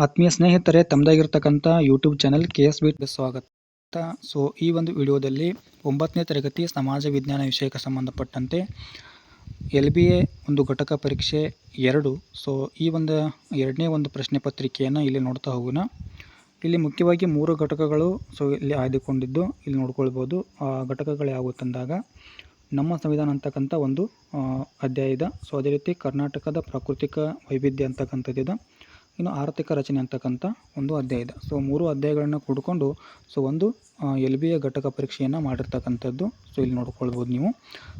ಆತ್ಮೀಯ ಸ್ನೇಹಿತರೆ, ತಮ್ಮದಾಗಿರ್ತಕ್ಕಂಥ YouTube channel KSB ಸ್ವಾಗತ. ಸೊ ಈ ಒಂದು ವಿಡಿಯೋದಲ್ಲಿ 9ನೇ ತರಗತಿ ಸಮಾಜ ವಿಜ್ಞಾನ ವಿಷಯಕ್ಕೆ ಸಂಬಂಧಪಟ್ಟಂತೆ LBA ಒಂದು ಘಟಕ ಪರೀಕ್ಷೆ 2. ಸೊ ಈ ಒಂದು ಎರಡನೇ ಒಂದು ಪ್ರಶ್ನೆ ಪತ್ರಿಕೆಯನ್ನು ಇಲ್ಲಿ ನೋಡ್ತಾ ಹೋಗೋಣ. ಇಲ್ಲಿ ಮುಖ್ಯವಾಗಿ 3 ಘಟಕಗಳು ಇಲ್ಲಿ ಆಯ್ದುಕೊಂಡಿದ್ದು ಇಲ್ಲಿ ನೋಡ್ಕೊಳ್ಬೋದು. ಆ ಘಟಕಗಳು ಯಾವುವು ತಂದಾಗ ನಮ್ಮ ಸಂವಿಧಾನ ಅಂತಕ್ಕಂಥ ಒಂದು ಅಧ್ಯಾಯ ಇದೆ. ಸೊ ಅದೇ ರೀತಿ ಕರ್ನಾಟಕದ ಪ್ರಾಕೃತಿಕ ವೈವಿಧ್ಯ ಅಂತಕ್ಕಂಥದ್ದಿದೆ. ಇನ್ನು ಆರ್ಥಿಕ ರಚನೆ ಅಂತಕ್ಕಂಥ ಒಂದು ಅಧ್ಯಾಯ ಇದೆ. ಸೊ 3 ಅಧ್ಯಾಯಗಳನ್ನು ಕೂಡಿಕೊಂಡು ಒಂದು LBA ಘಟಕ ಪರೀಕ್ಷೆಯನ್ನು ಮಾಡಿರ್ತಕ್ಕಂಥದ್ದು. ಸೊ ಇಲ್ಲಿ ನೋಡ್ಕೊಳ್ಬೋದು ನೀವು.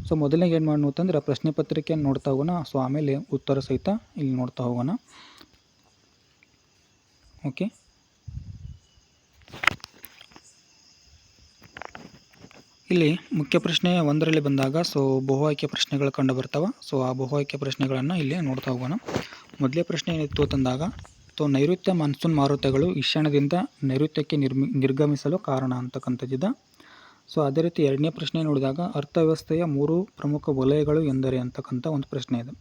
ಸೊ ಮೊದಲಿಗೆ ಏನು ಮಾಡಿ ಅಂತಂದ್ರೆ ಪ್ರಶ್ನೆ ಪತ್ರಿಕೆಯನ್ನು ನೋಡ್ತಾ ಹೋಗೋಣ. ಸೊ ಆಮೇಲೆ ಉತ್ತರ ಸಹಿತ ಇಲ್ಲಿ ನೋಡ್ತಾ ಹೋಗೋಣ. ಓಕೆ, ಇಲ್ಲಿ ಮುಖ್ಯ ಪ್ರಶ್ನೆ 1ರಲ್ಲಿ ಬಂದಾಗ ಬಹು ಆಯ್ಕೆ ಪ್ರಶ್ನೆಗಳು ಕಂಡು ಬರ್ತಾವೆ. ಸೊ ಆ ಬಹು ಆಯ್ಕೆ ಪ್ರಶ್ನೆಗಳನ್ನು ಇಲ್ಲಿ ನೋಡ್ತಾ ಹೋಗೋಣ. ಮೊದಲೇ ಪ್ರಶ್ನೆ ಏನಿತ್ತು ತಂದಾಗ ನೈಋತ್ಯ ಮಾನ್ಸೂನ್ ಮಾರುತಗಳು ಈಶಾನ್ಯದಿಂದ ನೈಋತ್ಯಕ್ಕೆ ನಿರ್ಗಮಿಸಲು ಕಾರಣ ಅಂತಕ್ಕಂಥದ್ದಿದೆ. ಸೊ ಅದೇ ರೀತಿ ಎರಡನೇ ಪ್ರಶ್ನೆ ನೋಡಿದಾಗ ಅರ್ಥವ್ಯವಸ್ಥೆಯ 3 ಪ್ರಮುಖ ವಲಯಗಳು ಎಂದರೆ ಅಂತಕ್ಕಂಥ ಒಂದು ಪ್ರಶ್ನೆ ಇದೆ.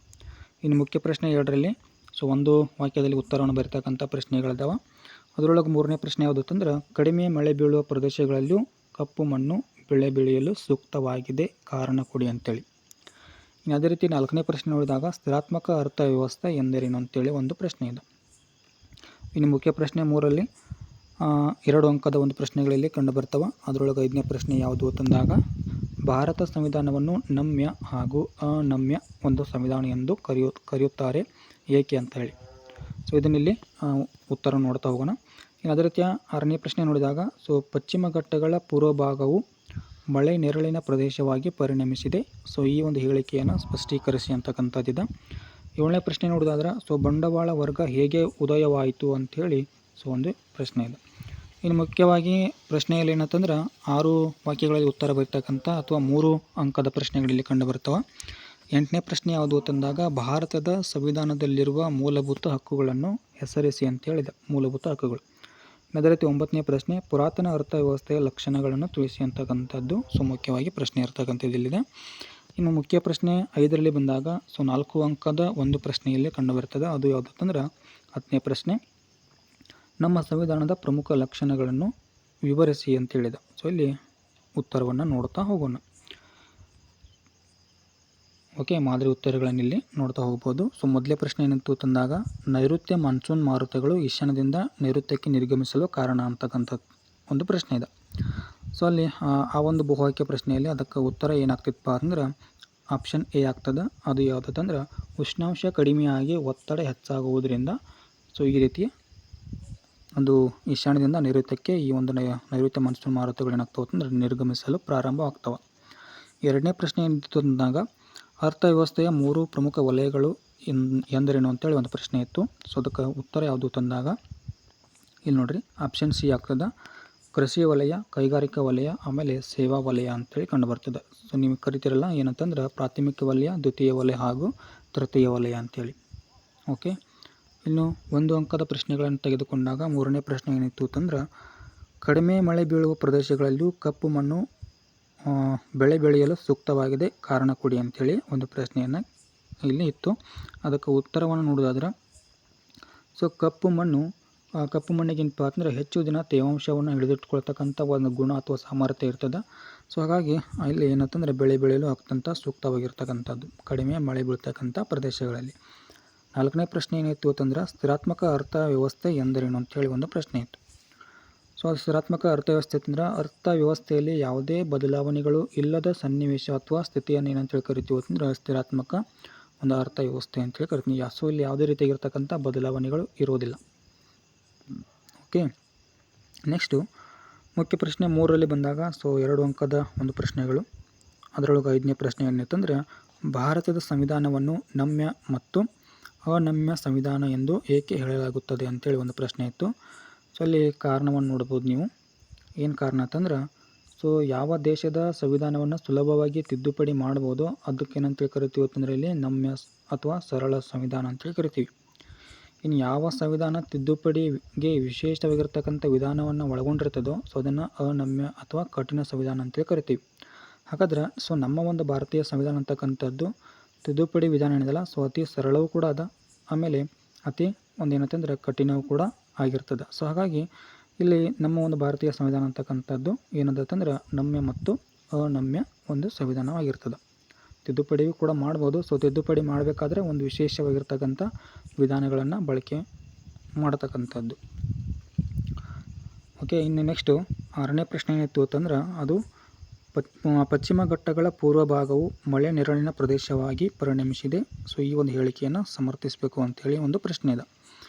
ಇನ್ನು ಮುಖ್ಯ ಪ್ರಶ್ನೆ 2ರಲ್ಲಿ ಒಂದು ವಾಕ್ಯದಲ್ಲಿ ಉತ್ತರವನ್ನು ಬರೀತಕ್ಕಂಥ ಪ್ರಶ್ನೆಗಳಿದ್ದಾವೆ. ಅದರೊಳಗೆ 3ನೇ ಪ್ರಶ್ನೆ ಯಾವುದು ಅಂತಂದ್ರೆ ಕಡಿಮೆ ಮಳೆ ಬೀಳುವ ಪ್ರದೇಶಗಳಲ್ಲೂ ಕಪ್ಪು ಮಣ್ಣು ಬೆಳೆ ಬೆಳೆಯಲು ಸೂಕ್ತವಾಗಿದೆ, ಕಾರಣ ಕೊಡಿ ಅಂತೇಳಿ. ಇನ್ನು ಅದೇ ರೀತಿ 4ನೇ ಪ್ರಶ್ನೆ ನೋಡಿದಾಗ ಸ್ಥಿರಾತ್ಮಕ ಅರ್ಥವ್ಯವಸ್ಥೆ ಎಂದರೇನು ಅಂತೇಳಿ ಒಂದು ಪ್ರಶ್ನೆ ಇದೆ. ಇನ್ನು ಮುಖ್ಯ ಪ್ರಶ್ನೆ 3ರಲ್ಲಿ 2 ಅಂಕದ ಒಂದು ಪ್ರಶ್ನೆಗಳಲ್ಲಿ ಕಂಡು ಬರ್ತವೆ. ಅದರೊಳಗೆ 5ನೇ ಪ್ರಶ್ನೆ ಯಾವುದು ಅಂತಂದಾಗ ಭಾರತ ಸಂವಿಧಾನವನ್ನು ನಮ್ಯ ಹಾಗೂ ಅನಮ್ಯ ಒಂದು ಸಂವಿಧಾನ ಎಂದು ಕರೆಯುತ್ತಾರೆ, ಏಕೆ ಅಂತ ಹೇಳಿ. ಸೊ ಇದನ್ನಿಲ್ಲಿ ಉತ್ತರ ನೋಡ್ತಾ ಹೋಗೋಣ. ಇನ್ನು ಅದೇ ರೀತಿಯ 6ನೇ ಪ್ರಶ್ನೆ ನೋಡಿದಾಗ ಪಶ್ಚಿಮ ಘಟ್ಟಗಳ ಪೂರ್ವ ಭಾಗವು ಮಳೆ ನೆರಳಿನ ಪ್ರದೇಶವಾಗಿ ಪರಿಣಮಿಸಿದೆ. ಸೊ ಈ ಒಂದು ಹೇಳಿಕೆಯನ್ನು ಸ್ಪಷ್ಟೀಕರಿಸಿ ಅಂತಕ್ಕಂಥದ್ದಿದೆ. 7ನೇ ಪ್ರಶ್ನೆ ನೋಡೋದಾದ್ರೆ ಬಂಡವಾಳ ವರ್ಗ ಹೇಗೆ ಉದಯವಾಯಿತು ಅಂಥೇಳಿ ಒಂದು ಪ್ರಶ್ನೆ ಇದೆ. ಇನ್ನು ಮುಖ್ಯವಾಗಿ ಪ್ರಶ್ನೆಯಲ್ಲಿ ಏನಂತಂದ್ರೆ 6 ವಾಕ್ಯಗಳಲ್ಲಿ ಉತ್ತರ ಬರ್ತಕ್ಕಂಥ ಅಥವಾ 3 ಅಂಕದ ಪ್ರಶ್ನೆಗಳಲ್ಲಿ ಕಂಡು ಬರ್ತವೆ. 8ನೇ ಪ್ರಶ್ನೆ ಯಾವುದು ಅಂತಂದಾಗ ಭಾರತದ ಸಂವಿಧಾನದಲ್ಲಿರುವ ಮೂಲಭೂತ ಹಕ್ಕುಗಳನ್ನು ಹೆಸರಿಸಿ ಅಂತ ಹೇಳಿದೆ, ಮೂಲಭೂತ ಹಕ್ಕುಗಳು. ಅದೇ ರೀತಿ 9ನೇ ಪ್ರಶ್ನೆ ಪುರಾತನ ಅರ್ಥವ್ಯವಸ್ಥೆಯ ಲಕ್ಷಣಗಳನ್ನು ತಿಳಿಸಿ ಅಂತಕ್ಕಂಥದ್ದು ಮುಖ್ಯವಾಗಿ ಪ್ರಶ್ನೆ ಇರ್ತಕ್ಕಂಥದ್ದು ಇಲ್ಲಿದೆ. ಇನ್ನು ಮುಖ್ಯ ಪ್ರಶ್ನೆ 5ರಲ್ಲಿ ಬಂದಾಗ 4 ಅಂಕದ ಒಂದು ಪ್ರಶ್ನೆಯಲ್ಲಿ ಕಂಡುಬರ್ತದೆ. ಅದು ಯಾವುದು ಅಂತಂದ್ರೆ 10ನೇ ಪ್ರಶ್ನೆ ನಮ್ಮ ಸಂವಿಧಾನದ ಪ್ರಮುಖ ಲಕ್ಷಣಗಳನ್ನು ವಿವರಿಸಿ ಅಂತ ಹೇಳಿದೆ. ಸೊ ಇಲ್ಲಿ ಉತ್ತರವನ್ನು ನೋಡ್ತಾ ಹೋಗೋಣ. ಓಕೆ, ಮಾದರಿ ಉತ್ತರಗಳನ್ನು ಇಲ್ಲಿ ನೋಡ್ತಾ ಹೋಗ್ಬೋದು. ಸೊ ಮೊದಲೇ ಪ್ರಶ್ನೆ ಏನಿತ್ತು ತಂದಾಗ ನೈಋತ್ಯ ಮಾನ್ಸೂನ್ ಮಾರುತಗಳು ಈಶಾನ್ಯದಿಂದ ನೈಋತ್ಯಕ್ಕೆ ನಿರ್ಗಮಿಸಲು ಕಾರಣ ಅಂತಕ್ಕಂಥದ್ದು ಒಂದು ಪ್ರಶ್ನೆ ಇದೆ. ಸೊ ಅಲ್ಲಿ ಆ ಒಂದು ಬಹು ಆಯ್ಕೆ ಪ್ರಶ್ನೆಯಲ್ಲಿ ಅದಕ್ಕೆ ಉತ್ತರ ಏನಾಗ್ತಿತ್ತಪ್ಪ ಅಂದ್ರೆ ಆಪ್ಷನ್ ಎ ಆಗ್ತದೆ. ಅದು ಯಾವುದಂದ್ರೆ ಉಷ್ಣಾಂಶ ಕಡಿಮೆಯಾಗಿ ಒತ್ತಡ ಹೆಚ್ಚಾಗುವುದರಿಂದ ಈ ರೀತಿ ಒಂದು ಈಶಾನ್ಯದಿಂದ ನೈಋತ್ಯಕ್ಕೆ ಈ ಒಂದು ನೈಋತ್ಯ ಮಾನ್ಸೂನ್ ಮಾರುತಗಳು ಏನಾಗ್ತವೆ ಅಂದ್ರೆ ನಿರ್ಗಮಿಸಲು ಪ್ರಾರಂಭ ಆಗ್ತವೆ. 2ನೇ ಪ್ರಶ್ನೆ ಏನಿತ್ತು ಅಂದಾಗ ಅರ್ಥವ್ಯವಸ್ಥೆಯ 3 ಪ್ರಮುಖ ವಲಯಗಳು ಎಂದರೇನು ಅಂತೇಳಿ ಒಂದು ಪ್ರಶ್ನೆ ಇತ್ತು. ಸೊ ಅದಕ್ಕೆ ಉತ್ತರ ಯಾವುದು ತಂದಾಗ ಇಲ್ಲಿ ನೋಡ್ರಿ ಆಪ್ಷನ್ ಸಿ ಆಗ್ತದೆ. ಕೃಷಿ ವಲಯ, ಕೈಗಾರಿಕಾ ವಲಯ, ಆಮೇಲೆ ಸೇವಾ ವಲಯ ಅಂತೇಳಿ ಕಂಡು ಬರ್ತದೆ. ಸೊ ನೀವು ಕರಿತಿರಲ್ಲ ಏನಂತಂದ್ರೆ ಪ್ರಾಥಮಿಕ ವಲಯ, ದ್ವಿತೀಯ ವಲಯ ಹಾಗೂ ತೃತೀಯ ವಲಯ ಅಂತೇಳಿ. ಓಕೆ, ಇನ್ನು 1 ಅಂಕದ ಪ್ರಶ್ನೆಗಳನ್ನು ತೆಗೆದುಕೊಂಡಾಗ 3ನೇ ಪ್ರಶ್ನೆ ಏನಿತ್ತು ಅಂತಂದ್ರೆ ಕಡಿಮೆ ಮಳೆ ಬೀಳುವ ಪ್ರದೇಶಗಳಲ್ಲೂ ಕಪ್ಪು ಮಣ್ಣು ಬೆಳೆ ಬೆಳೆಯಲು ಸೂಕ್ತವಾಗಿದೆ, ಕಾರಣ ಕೊಡಿ ಅಂಥೇಳಿ ಒಂದು ಪ್ರಶ್ನೆಯನ್ನು ಇಲ್ಲಿ ಇತ್ತು. ಅದಕ್ಕೆ ಉತ್ತರವನ್ನು ನೋಡೋದಾದ್ರೆ ಕಪ್ಪು ಮಣ್ಣಿಗಿಂತ ಅಂದರೆ ಹೆಚ್ಚು ದಿನ ತೇವಾಂಶವನ್ನು ಹಿಡಿದಿಟ್ಕೊಳ್ತಕ್ಕಂಥ ಒಂದು ಗುಣ ಅಥವಾ ಸಾಮರ್ಥ್ಯ ಇರ್ತದೆ. ಸೊ ಹಾಗಾಗಿ ಇಲ್ಲಿ ಏನಂತಂದರೆ ಬೆಳೆ ಬೆಳೆಯಲು ಅತ್ಯಂತ ಸೂಕ್ತವಾಗಿರ್ತಕ್ಕಂಥದ್ದು ಕಡಿಮೆ ಮಳೆ ಬೀಳ್ತಕ್ಕಂಥ ಪ್ರದೇಶಗಳಲ್ಲಿ. 4ನೇ ಪ್ರಶ್ನೆ ಏನಿತ್ತು ಅಂತಂದ್ರೆ ಸ್ಥಿರಾತ್ಮಕ ಅರ್ಥವ್ಯವಸ್ಥೆ ಎಂದರೇನು ಅಂತೇಳಿ ಒಂದು ಪ್ರಶ್ನೆ ಇತ್ತು. ಸೊ ಸ್ಥಿರಾತ್ಮಕ ಅರ್ಥವ್ಯವಸ್ಥೆ ಅಂತಂದ್ರೆ ಅರ್ಥವ್ಯವಸ್ಥೆಯಲ್ಲಿ ಯಾವುದೇ ಬದಲಾವಣೆಗಳು ಇಲ್ಲದ ಸನ್ನಿವೇಶ ಅಥವಾ ಸ್ಥಿತಿಯನ್ನು ಏನಂತೇಳಿ ಕರಿತೀವಿ ಅಂತಂದ್ರೆ ಸ್ಥಿರಾತ್ಮಕ ಒಂದು ಅರ್ಥವ್ಯವಸ್ಥೆ ಅಂತೇಳಿ ಕರಿತೀವಿ. ಸೊ ಇಲ್ಲಿ ಯಾವುದೇ ರೀತಿಯಾಗಿರ್ತಕ್ಕಂಥ ಬದಲಾವಣೆಗಳು ಇರೋದಿಲ್ಲ. ಓಕೆ, ನೆಕ್ಸ್ಟು ಮುಖ್ಯ ಪ್ರಶ್ನೆ 3ರಲ್ಲಿ ಬಂದಾಗ 2 ಅಂಕದ ಒಂದು ಪ್ರಶ್ನೆಗಳು. ಅದರೊಳಗೆ 5ನೇ ಪ್ರಶ್ನೆ ಏನಿತ್ತಂದ್ರೆ ಭಾರತದ ಸಂವಿಧಾನವನ್ನು ನಮ್ಯ ಮತ್ತು ಅನಮ್ಯ ಸಂವಿಧಾನ ಎಂದು ಏಕೆ ಹೇಳಲಾಗುತ್ತದೆ ಅಂತೇಳಿ ಒಂದು ಪ್ರಶ್ನೆ ಇತ್ತು. ಸೊ ಅಲ್ಲಿ ಕಾರಣವನ್ನು ನೋಡ್ಬೋದು ನೀವು. ಏನು ಕಾರಣ ಅಂತಂದ್ರೆ ಯಾವ ದೇಶದ ಸಂವಿಧಾನವನ್ನು ಸುಲಭವಾಗಿ ತಿದ್ದುಪಡಿ ಮಾಡ್ಬೋದು ಅದಕ್ಕೇನಂತೇಳಿ ಕರಿತೀವಿ ಅಂತಂದರೆ ಇಲ್ಲಿ ನಮ್ಯ ಅಥವಾ ಸರಳ ಸಂವಿಧಾನ ಅಂತೇಳಿ ಕರಿತೀವಿ. ಇನ್ನು ಯಾವ ಸಂವಿಧಾನ ತಿದ್ದುಪಡಿಗೆ ವಿಶೇಷವಾಗಿರ್ತಕ್ಕಂಥ ವಿಧಾನವನ್ನು ಒಳಗೊಂಡಿರ್ತದೋ ಅದನ್ನು ಅನಮ್ಯ ಅಥವಾ ಕಠಿಣ ಸಂವಿಧಾನ ಅಂತೇಳಿ ಕರಿತೀವಿ. ಹಾಗಾದ್ರೆ ನಮ್ಮ ಒಂದು ಭಾರತೀಯ ಸಂವಿಧಾನ ಅಂತಕ್ಕಂಥದ್ದು ತಿದ್ದುಪಡಿ ವಿಧಾನ ಏನಿದೆಯಲ್ಲ ಅತಿ ಸರಳವೂ ಕೂಡ ಅದ, ಆಮೇಲೆ ಅತಿ ಏನಂತಂದ್ರೆ ಕಠಿಣವೂ ಕೂಡ ಆಗಿರ್ತದೆ. ಸೊ ಹಾಗಾಗಿ ಇಲ್ಲಿ ನಮ್ಮ ಒಂದು ಭಾರತೀಯ ಸಂವಿಧಾನ ಅಂತಕ್ಕಂಥದ್ದು ಏನಂತಂದ್ರೆ ನಮ್ಯ ಮತ್ತು ಅನಮ್ಯ ಒಂದು ಸಂವಿಧಾನವಾಗಿರ್ತದೆ. ತಿದ್ದುಪಡಿಯೂ ಕೂಡ ಮಾಡ್ಬೋದು. ಸೊ ತಿದ್ದುಪಡಿ ಮಾಡಬೇಕಾದ್ರೆ ಒಂದು ವಿಶೇಷವಾಗಿರ್ತಕ್ಕಂಥ ವಿಧಾನಗಳನ್ನು ಬಳಕೆ ಮಾಡತಕ್ಕಂಥದ್ದು. ಓಕೆ, ಇನ್ನು ನೆಕ್ಸ್ಟು 6ನೇ ಪ್ರಶ್ನೆ ಏನಿತ್ತು ಅಂತಂದ್ರೆ ಅದು ಪಶ್ಚಿಮ ಘಟ್ಟಗಳ ಪೂರ್ವ ಭಾಗವು ಮಳೆ ನೆರಳಿನ ಪ್ರದೇಶವಾಗಿ ಪರಿಣಮಿಸಿದೆ. ಸೊ ಈ ಒಂದು ಹೇಳಿಕೆಯನ್ನು ಸಮರ್ಥಿಸಬೇಕು ಅಂಥೇಳಿ ಒಂದು ಪ್ರಶ್ನೆ ಇದೆ.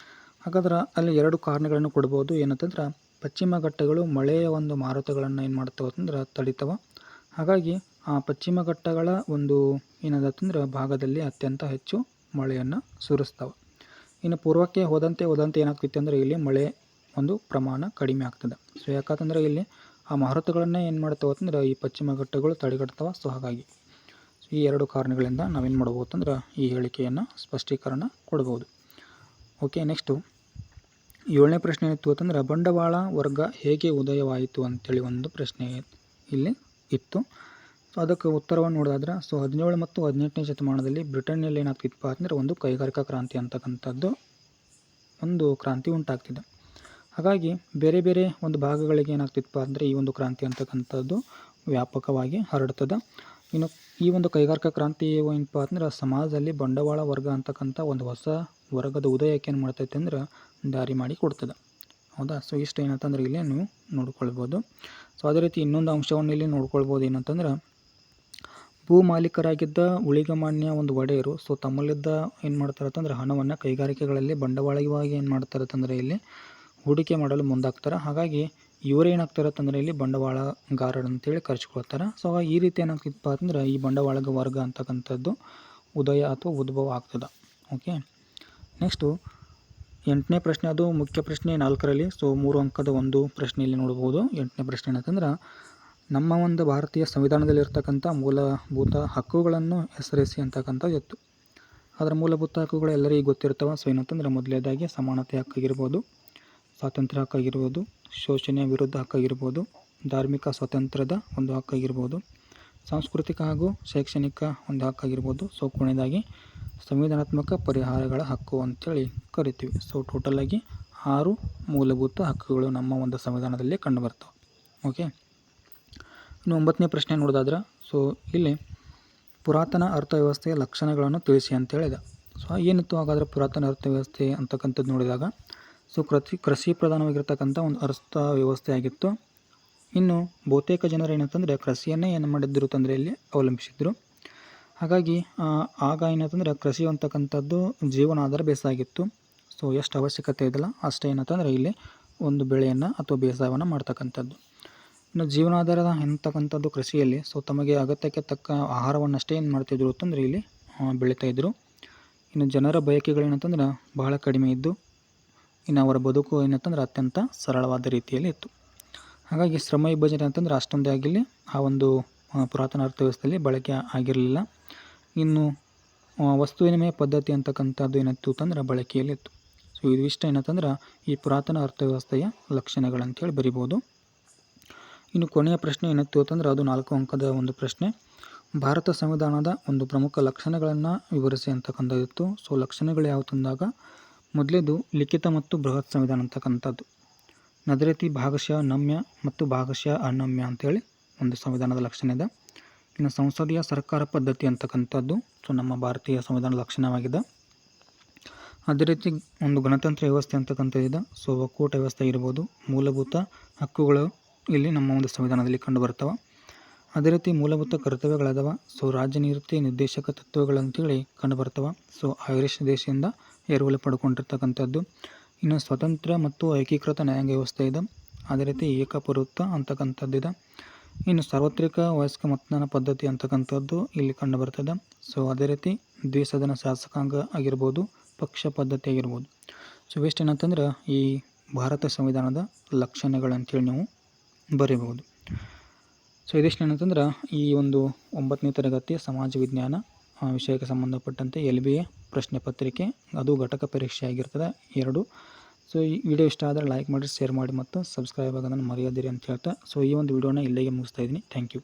ಹಾಗಾದ್ರೆ ಅಲ್ಲಿ 2 ಕಾರಣಗಳನ್ನು ಕೊಡ್ಬೋದು. ಏನಂತಂದ್ರೆ ಪಶ್ಚಿಮ ಘಟ್ಟಗಳು ಮಳೆಯ ಒಂದು ಮಾರುತಗಳನ್ನು ಏನು ಮಾಡ್ತಾವೆ ಅಂತಂದ್ರೆ ತಡಿತಾವ. ಹಾಗಾಗಿ ಆ ಪಶ್ಚಿಮ ಘಟ್ಟಗಳ ಒಂದು ಏನದಂತಂದ್ರೆ ಭಾಗದಲ್ಲಿ ಅತ್ಯಂತ ಹೆಚ್ಚು ಮಳೆಯನ್ನು ಸುರಿಸ್ತಾವೆ. ಇನ್ನು ಪೂರ್ವಕ್ಕೆ ಹೋದಂತೆ ಏನಾಗ್ತೈತೆ ಅಂದರೆ ಇಲ್ಲಿ ಮಳೆ ಒಂದು ಪ್ರಮಾಣ ಕಡಿಮೆ ಆಗ್ತದೆ. ಸೊ ಯಾಕಂತಂದ್ರೆ ಇಲ್ಲಿ ಆ ಮಾರುತಗಳನ್ನೇ ಏನು ಮಾಡ್ತಾವೆ ಅಂತಂದ್ರೆ ಈ ಪಶ್ಚಿಮ ಘಟ್ಟಗಳು ತಡೆಗಟ್ತಾವೆ. ಸೊ ಹಾಗಾಗಿ ಈ 2 ಕಾರಣಗಳಿಂದ ನಾವೇನು ಮಾಡ್ಬೋದು ಅಂದ್ರೆ ಈ ಹೇಳಿಕೆಯನ್ನು ಸ್ಪಷ್ಟೀಕರಣ ಕೊಡ್ಬೋದು. ಓಕೆ, ನೆಕ್ಸ್ಟು 7ನೇ ಪ್ರಶ್ನೆ ಏನಿತ್ತು ಅಂತಂದ್ರೆ ಬಂಡವಾಳ ವರ್ಗ ಹೇಗೆ ಉದಯವಾಯಿತು ಅಂತೇಳಿ ಒಂದು ಪ್ರಶ್ನೆ ಇಲ್ಲಿ ಇತ್ತು. ಸೊ ಅದಕ್ಕೆ ಉತ್ತರವನ್ನು ನೋಡೋದಾದ್ರೆ 17 ಮತ್ತು 18ನೇ ಶತಮಾನದಲ್ಲಿ ಬ್ರಿಟನ್ನಲ್ಲಿ ಏನಾಗ್ತಿತ್ತಪ್ಪ ಅಂದರೆ ಒಂದು ಕೈಗಾರಿಕಾ ಕ್ರಾಂತಿ ಅಂತಕ್ಕಂಥದ್ದು ಒಂದು ಕ್ರಾಂತಿ ಉಂಟಾಗ್ತಿದೆ. ಹಾಗಾಗಿ ಬೇರೆ ಬೇರೆ ಒಂದು ಭಾಗಗಳಿಗೆ ಏನಾಗ್ತಿತ್ತಪ್ಪ ಅಂದರೆ ಈ ಒಂದು ಕ್ರಾಂತಿ ಅಂತಕ್ಕಂಥದ್ದು ವ್ಯಾಪಕವಾಗಿ ಹರಡ್ತದೆ. ಇನ್ನು ಈ ಒಂದು ಕೈಗಾರಿಕಾ ಕ್ರಾಂತಿ ಏನಪ್ಪ ಅಂದ್ರೆ ಸಮಾಜದಲ್ಲಿ ಬಂಡವಾಳ ವರ್ಗ ಅಂತಕ್ಕಂಥ ಒಂದು ಹೊಸ ವರ್ಗದ ಉದಯಕ್ಕೆ ಏನು ಮಾಡ್ತೈತೆ ಅಂದ್ರೆ ದಾರಿ ಮಾಡಿ ಕೊಡ್ತದೆ. ಹೌದಾ? ಸೊ ಇಷ್ಟು ಏನಂತಂದ್ರೆ ಇಲ್ಲಿ ನೀವು ನೋಡ್ಕೊಳ್ಬೋದು. ಸೊ ಅದೇ ರೀತಿ ಇನ್ನೊಂದು ಅಂಶವನ್ನು ಇಲ್ಲಿ ನೋಡ್ಕೊಳ್ಬೋದು. ಏನಂತಂದ್ರೆ ಭೂ ಮಾಲೀಕರಾಗಿದ್ದ ಉಳಿಗಮಾನ್ಯ ಒಂದು ಒಡೆಯರು ಸೊ ತಮ್ಮಲ್ಲಿದ್ದ ಏನು ಮಾಡ್ತಾರೆ ಅಂತಂದ್ರೆ ಹಣವನ್ನು ಕೈಗಾರಿಕೆಗಳಲ್ಲಿ ಬಂಡವಾಳವಾಗಿ ಏನು ಮಾಡ್ತಾರೆ ಅಂತಂದರೆ ಇಲ್ಲಿ ಹೂಡಿಕೆ ಮಾಡಲು ಮುಂದಾಗ್ತಾರೆ. ಹಾಗಾಗಿ ಇವರೇ ಏನಾಗ್ತಾರೆ ಅಂತಂದರೆ ಇಲ್ಲಿ ಬಂಡವಾಳಗಾರರು ಅಂತೇಳಿ ಕರೆಸ್ಕೊಳ್ತಾರೆ. ಸೊ ಈ ರೀತಿ ಏನಾಗ್ತಿತ್ತಪ್ಪ ಅಂದ್ರೆ ಈ ಬಂಡವಾಳ ವರ್ಗ ಅಂತಕ್ಕಂಥದ್ದು ಉದಯ ಅಥವಾ ಉದ್ಭವ ಆಗ್ತದೆ. ಓಕೆ, ನೆಕ್ಸ್ಟು 8ನೇ ಪ್ರಶ್ನೆ, ಅದು ಮುಖ್ಯ ಪ್ರಶ್ನೆ 4ರಲ್ಲಿ. ಸೊ 3 ಅಂಕದ ಒಂದು ಪ್ರಶ್ನೆಯಲ್ಲಿ ನೋಡ್ಬೋದು. 8ನೇ ಪ್ರಶ್ನೆ ಏನಂತಂದ್ರೆ ನಮ್ಮ ಒಂದು ಭಾರತೀಯ ಸಂವಿಧಾನದಲ್ಲಿರ್ತಕ್ಕಂಥ ಮೂಲಭೂತ ಹಕ್ಕುಗಳನ್ನು ಹೆಸರಿಸಿ ಅಂತಕ್ಕಂಥದ್ದು ಇತ್ತು. ಅದರ ಮೂಲಭೂತ ಹಕ್ಕುಗಳು ಎಲ್ಲರಿಗೂ ಗೊತ್ತಿರ್ತವೆ. ಸೊ ಏನಂತಂದ್ರೆ ಮೊದಲನೇದಾಗಿ ಸಮಾನತೆ ಹಕ್ಕಾಗಿರ್ಬೋದು, ಸ್ವಾತಂತ್ರ್ಯ ಹಕ್ಕಾಗಿರ್ಬೋದು, ಶೋಷಣೆಯ ವಿರುದ್ಧ ಹಕ್ಕಾಗಿರ್ಬೋದು, ಧಾರ್ಮಿಕ ಸ್ವಾತಂತ್ರ್ಯದ ಒಂದು ಹಕ್ಕಾಗಿರ್ಬೋದು, ಸಾಂಸ್ಕೃತಿಕ ಹಾಗೂ ಶೈಕ್ಷಣಿಕ ಒಂದು ಹಕ್ಕಾಗಿರ್ಬೋದು. ಸೊ ಕೊನೆಯದಾಗಿ ಸಂವಿಧಾನಾತ್ಮಕ ಪರಿಹಾರಗಳ ಹಕ್ಕು ಅಂತೇಳಿ ಕರಿತೀವಿ. ಸೊ ಟೋಟಲಾಗಿ 6 ಮೂಲಭೂತ ಹಕ್ಕುಗಳು ನಮ್ಮ ಒಂದು ಸಂವಿಧಾನದಲ್ಲಿ ಕಂಡುಬರ್ತವೆ. ಓಕೆ, ಇನ್ನು 9ನೇ ಪ್ರಶ್ನೆ ನೋಡೋದಾದ್ರೆ ಸೊ ಇಲ್ಲಿ ಪುರಾತನ ಅರ್ಥವ್ಯವಸ್ಥೆಯ ಲಕ್ಷಣಗಳನ್ನು ತಿಳಿಸಿ ಅಂತೇಳಿದೆ. ಸೊ ಏನಿತ್ತು ಹಾಗಾದರೆ ಪುರಾತನ ಅರ್ಥವ್ಯವಸ್ಥೆ ಅಂತಕ್ಕಂಥದ್ದು ನೋಡಿದಾಗ ಸೊ ಕೃಷಿ ಪ್ರಧಾನವಾಗಿರ್ತಕ್ಕಂಥ ಒಂದು ಅರ್ಥ ವ್ಯವಸ್ಥೆ ಆಗಿತ್ತು. ಇನ್ನು ಬಹುತೇಕ ಜನರು ಏನಂತಂದರೆ ಕೃಷಿಯನ್ನೇ ಏನು ಮಾಡಿದ್ರು ತಂದರೆ ಇಲ್ಲಿ ಅವಲಂಬಿಸಿದ್ರು. ಹಾಗಾಗಿ ಆಗ ಏನಂತಂದರೆ ಕೃಷಿ ಅಂತಕ್ಕಂಥದ್ದು ಜೀವನಾಧಾರ ಬೇಸಾಗಿತ್ತು. ಸೊ ಎಷ್ಟು ಅವಶ್ಯಕತೆ ಇದೆಯಲ್ಲ ಅಷ್ಟೇ ಏನಂತಂದರೆ ಇಲ್ಲಿ ಒಂದು ಬೆಳೆಯನ್ನು ಅಥವಾ ಬೇಸಾಯವನ್ನು ಮಾಡ್ತಕ್ಕಂಥದ್ದು. ಇನ್ನು ಜೀವನಾಧಾರದ ಎಂತಕ್ಕಂಥದ್ದು ಕೃಷಿಯಲ್ಲಿ ಸೊ ತಮಗೆ ಅಗತ್ಯಕ್ಕೆ ತಕ್ಕ ಆಹಾರವನ್ನಷ್ಟೇ ಏನು ಮಾಡ್ತಿದ್ರು ಅಂತಂದರೆ ಇಲ್ಲಿ ಬೆಳೀತಾಯಿದ್ರು. ಇನ್ನು ಜನರ ಬಯಕೆಗಳೇನಂತಂದ್ರೆ ಬಹಳ ಕಡಿಮೆ ಇದ್ದು ಇನ್ನು ಅವರ ಬದುಕು ಏನಂತಂದ್ರೆ ಅತ್ಯಂತ ಸರಳವಾದ ರೀತಿಯಲ್ಲಿ ಇತ್ತು. ಹಾಗಾಗಿ ಶ್ರಮ ವಿಭಜನೆ ಅಂತಂದರೆ ಅಷ್ಟೊಂದೇ ಆಗಿಲ್ಲಿ ಆ ಒಂದು ಪುರಾತನ ಅರ್ಥವ್ಯವಸ್ಥೆಯಲ್ಲಿ ಬಳಕೆ ಆಗಿರಲಿಲ್ಲ. ಇನ್ನು ವಸ್ತು ವಿನಿಮಯ ಪದ್ಧತಿ ಅಂತಕ್ಕಂಥದ್ದು ಏನಿತ್ತು ಅಂತಂದ್ರೆ ಬಳಕೆಯಲ್ಲಿತ್ತು. ಸೊ ಇದಿಷ್ಟು ಏನಂತಂದ್ರೆ ಈ ಪುರಾತನ ಅರ್ಥವ್ಯವಸ್ಥೆಯ ಲಕ್ಷಣಗಳಂತೇಳಿ ಬರಿಬೋದು. ಇನ್ನು ಕೊನೆಯ ಪ್ರಶ್ನೆ ಏನಿತ್ತು ಅಂತಂದ್ರೆ ಅದು 4 ಅಂಕದ ಒಂದು ಪ್ರಶ್ನೆ. ಭಾರತ ಸಂವಿಧಾನದ ಒಂದು ಪ್ರಮುಖ ಲಕ್ಷಣಗಳನ್ನು ವಿವರಿಸಿ ಅಂತಕ್ಕಂಥದ್ದಿತ್ತು. ಸೊ ಲಕ್ಷಣಗಳು ಯಾವ ತಂದಾಗ ಮೊದಲೇದು ಲಿಖಿತ ಮತ್ತು ಬೃಹತ್ ಸಂವಿಧಾನ ಅಂತಕ್ಕಂಥದ್ದು. ಅದೇ ರೀತಿ ಭಾಗಶಃ ನಮ್ಯ ಮತ್ತು ಭಾಗಶಃ ಅನಮ್ಯ ಅಂತೇಳಿ ಒಂದು ಸಂವಿಧಾನದ ಲಕ್ಷಣ ಇದೆ. ಇನ್ನು ಸಂಸದೀಯ ಸರ್ಕಾರ ಪದ್ಧತಿ ಅಂತಕ್ಕಂಥದ್ದು ಸೊ ನಮ್ಮ ಭಾರತೀಯ ಸಂವಿಧಾನದ ಲಕ್ಷಣವಾಗಿದೆ. ಅದೇ ರೀತಿ ಒಂದು ಗಣತಂತ್ರ ವ್ಯವಸ್ಥೆ ಅಂತಕ್ಕಂಥದ್ದಿದೆ. ಸೊ ಒಕ್ಕೂಟ ವ್ಯವಸ್ಥೆ ಇರ್ಬೋದು, ಮೂಲಭೂತ ಹಕ್ಕುಗಳು ಇಲ್ಲಿ ನಮ್ಮ ಒಂದು ಸಂವಿಧಾನದಲ್ಲಿ ಕಂಡು ಬರ್ತವೆ. ಅದೇ ರೀತಿ ಮೂಲಭೂತ ಕರ್ತವ್ಯಗಳದಾವ. ಸೊ ರಾಜ್ಯ ನೀತಿ ನಿರ್ದೇಶಕ ತತ್ವಗಳಂತೇಳಿ ಕಂಡು ಬರ್ತವೆ. ಸೊ ಐರಿಷ್ ದೇಶದಿಂದ ಎರವಲು ಪಡ್ಕೊಂಡಿರ್ತಕ್ಕಂಥದ್ದು. ಇನ್ನು ಸ್ವತಂತ್ರ ಮತ್ತು ಏಕೀಕೃತ ನ್ಯಾಯಾಂಗ ವ್ಯವಸ್ಥೆ ಇದೆ. ಅದೇ ರೀತಿ ಏಕಪೌರತ್ವ ಅಂತಕ್ಕಂಥದ್ದಿದೆ. ಇನ್ನು ಸಾರ್ವತ್ರಿಕ ವಯಸ್ಕ ಮತದಾನ ಪದ್ಧತಿ ಅಂತಕ್ಕಂಥದ್ದು ಇಲ್ಲಿ ಕಂಡು ಬರ್ತದೆ. ಸೊ ಅದೇ ರೀತಿ ದ್ವಿಸದನ ಶಾಸಕಾಂಗ ಆಗಿರ್ಬೋದು, ಪಕ್ಷ ಪದ್ಧತಿ ಆಗಿರ್ಬೋದು. ಸೊ ಇವೆಷ್ಟು ಏನಂತಂದ್ರೆ ಈ ಭಾರತ ಸಂವಿಧಾನದ ಲಕ್ಷಣಗಳಂತೇಳಿ ನೀವು ಬರೀಬಹುದು. ಸೊ ಇದಿಷ್ಟು ಏನಂತಂದ್ರೆ ಈ ಒಂದು 9ನೇ ತರಗತಿಯ ಸಮಾಜ ವಿಜ್ಞಾನ ವಿಷಯಕ್ಕೆ ಸಂಬಂಧಪಟ್ಟಂತೆ LBA ಪ್ರಶ್ನೆ ಪತ್ರಿಕೆ, ಅದು ಘಟಕ ಪರೀಕ್ಷೆ ಆಗಿರ್ತದೆ 2. ಸೊ ಈ ವಿಡಿಯೋ ಇಷ್ಟ ಆದರೆ ಲೈಕ್ ಮಾಡಿ, ಶೇರ್ ಮಾಡಿ ಮತ್ತು ಸಬ್ಸ್ಕ್ರೈಬ್ ಆಗೋದನ್ನು ಮರೆಯದಿರಿ ಅಂತ ಹೇಳ್ತಾ ಸೊ ಈ ಒಂದು ವಿಡಿಯೋನ ಇಲ್ಲಿಗೆ ಮುಗಿಸ್ತಾ ಇದ್ದೀನಿ. Thank you.